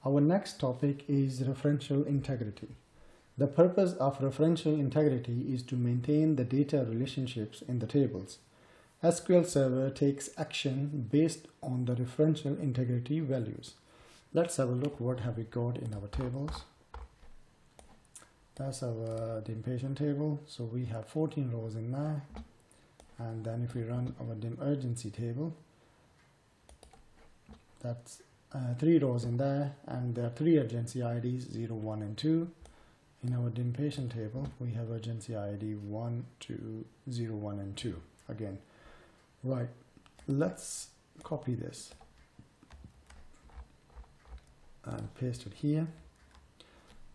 Our next topic is referential integrity. The purpose of referential integrity is to maintain the data relationships in the tables. SQL Server takes action based on the referential integrity values. Let's have a look what have we got in our tables. That's our dim patient table. So we have 14 rows in there. And then if we run our dim urgency table, that's 3 rows in there, and there are 3 urgency IDs 0, 1 and 2. In our dim patient table we have urgency ID 1, 2, 0, 1 and 2 again. Right, let's copy this and paste it here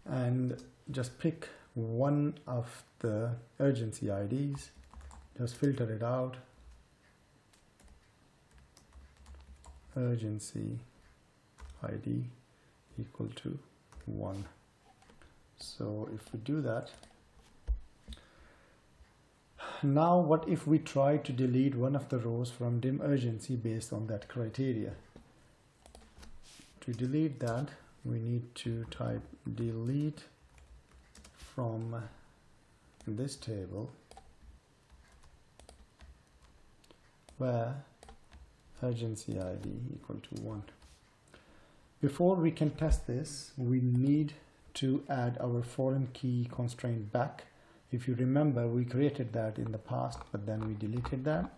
and just pick one of the urgency IDs, just filter it out, urgency ID equal to 1. So if we do that, now what if we try to delete one of the rows from dim urgency based on that criteria? To delete that, we need to type delete from this table where urgency ID equal to 1. Before we can test this, we need to add our foreign key constraint back. If you remember, we created that in the past, but then we deleted that,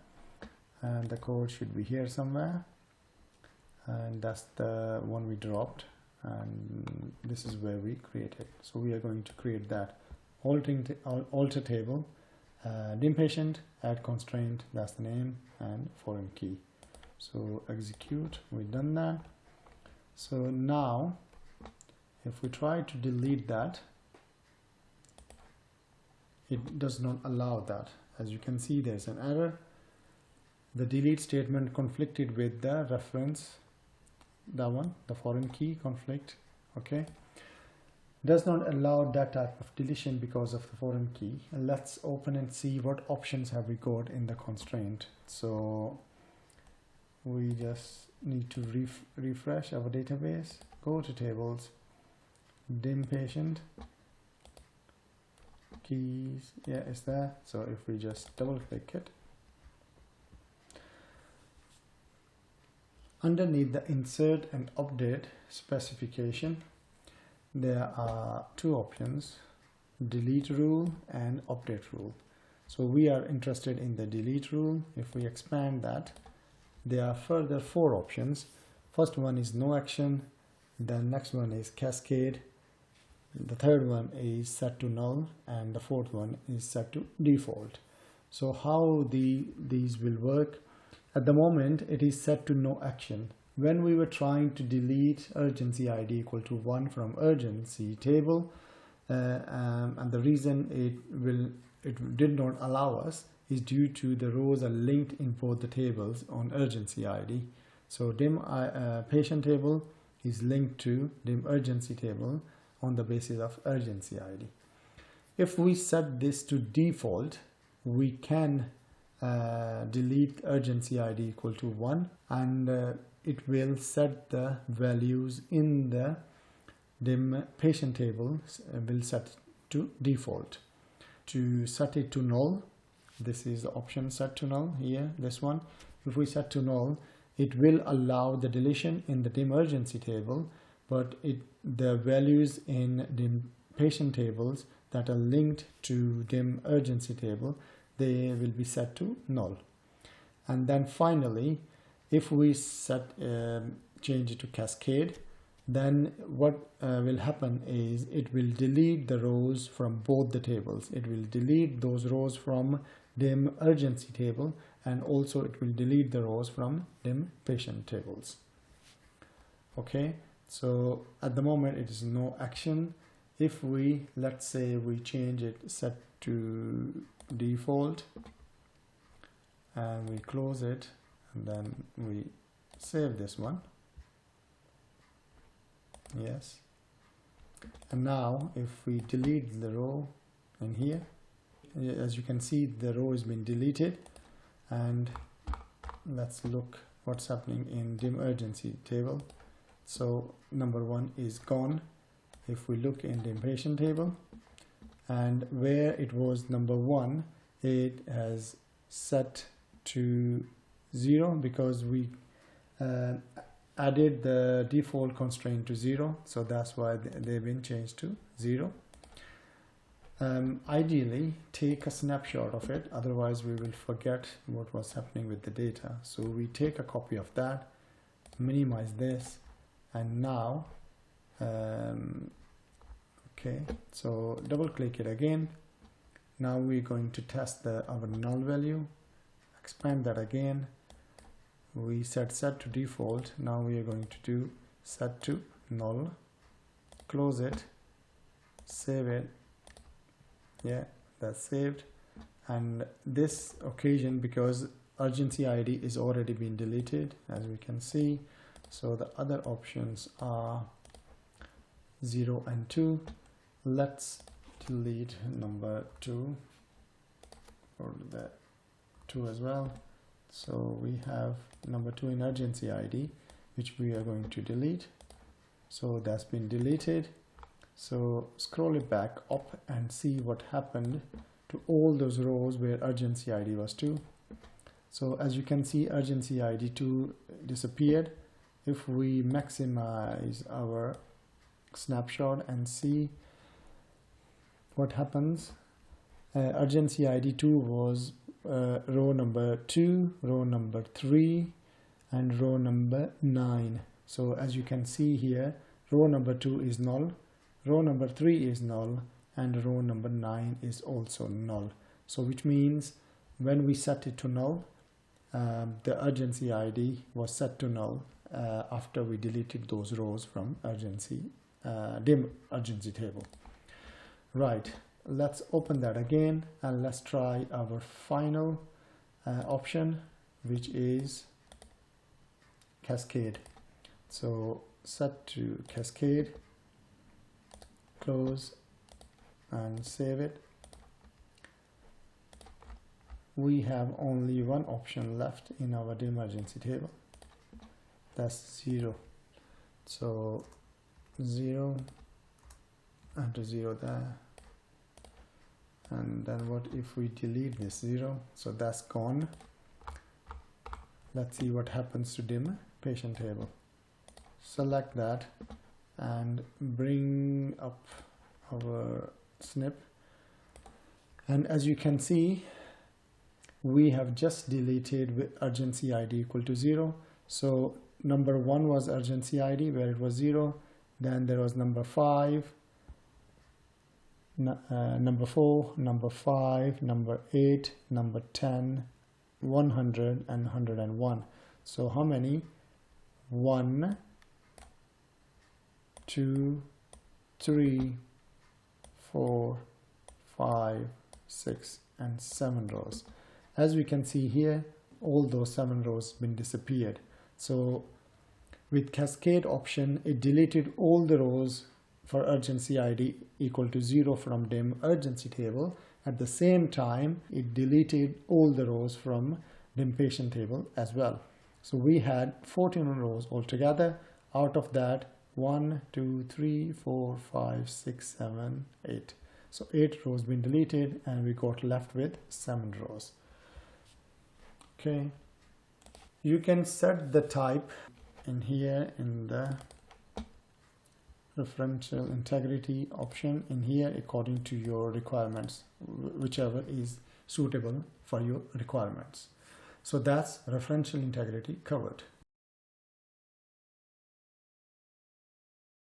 and the code should be here somewhere, and that's the one we dropped, and this is where we created. So we are going to create that alter table, dim patient, add constraint, that's the name, and foreign key. So execute, we've done that. So now if we try to delete that, it does not allow that. As you can see, there's an error. The delete statement conflicted with the reference, that one, the foreign key conflict, okay, does not allow that type of deletion because of the foreign key. Let's open and see what options have we got in the constraint. So we just need to refresh our database, go to tables, dim patient, keys, yeah, it's there. So if we just double click it, underneath the insert and update specification, there are 2 options, delete rule and update rule. So we are interested in the delete rule. If we expand that, there are further 4 options. First one is no action, the next one is cascade, the third one is set to null, and the fourth one is set to default. So how these will work? At the moment it is set to no action. When we were trying to delete urgency ID equal to 1 from urgency table, and the reason it did not allow us is due to the rows are linked in both the tables on urgency ID. So dim patient table is linked to dim urgency table on the basis of urgency ID. If we set this to default, we can delete urgency ID equal to 1, and it will set the values in the dim patient table will set to default. To set it to null, this is the option set to null here, this one. If we set to null, it will allow the deletion in the dim urgency table, but the values in dim patient tables that are linked to dim urgency table, they will be set to null. And then finally, if we change it to cascade, then what will happen is it will delete the rows from both the tables. It will delete those rows from dim urgency table, and also it will delete the rows from dim patient tables. Okay, so at the moment it is no action. If we, let's say we change it set to default and we close it, and then we save this one, yes, and now if we delete the row in here, as you can see the row has been deleted, and let's look what's happening in dim urgency table. So number 1 is gone. If we look in the patient table, and where it was number 1, it has set to 0 because we added the default constraint to 0, so that's why they've been changed to 0. Ideally, take a snapshot of it, otherwise we will forget what was happening with the data. So we take a copy of that, minimize this, and now okay, so double click it again. Now we're going to test our null value, expand that again. We set to default. Now we are going to do set to null, close it, save it. Yeah, that's saved. And this occasion, because urgency ID is already been deleted, as we can see, so the other options are 0 and 2. Let's delete number 2 or the 2 as well. So we have number 2 in urgency ID, which we are going to delete. So that's been deleted. So scroll it back up and see what happened to all those rows where urgency ID was 2. So as you can see, urgency ID 2 disappeared. If we maximize our snapshot and see what happens, urgency ID 2 was row number 2, row number 3, and row number 9. So as you can see here, row number 2 is null, row number 3 is null, and row number 9 is also null. So which means when we set it to null, the urgency ID was set to null after we deleted those rows from dim urgency table. Right, let's open that again and let's try our final option, which is cascade. So set to cascade, close and save it. We have only one option left in our dim urgency table, that's 0. So 0 and 0 there. And then what if we delete this 0? So that's gone. Let's see what happens to dim patient table. Select that and bring up our snip, and as you can see, we have just deleted with urgency ID equal to 0. So number 1 was urgency ID where it was 0, then there was number 5, number 4, number 5, number 8, number 10, 100, and 101. So how many? 1, 2, 3, 4, 5, 6, and 7 rows. As we can see here, all those 7 rows been disappeared. So with cascade option, it deleted all the rows for urgency ID equal to 0 from dim urgency table. At the same time, it deleted all the rows from dim patient table as well. So we had 14 rows altogether. Out of that, 1, 2, 3, 4, 5, 6, 7, 8. So 8 rows been deleted and we got left with 7 rows. Okay, you can set the type in here in the referential integrity option in here according to your requirements, whichever is suitable for your requirements. So that's referential integrity covered.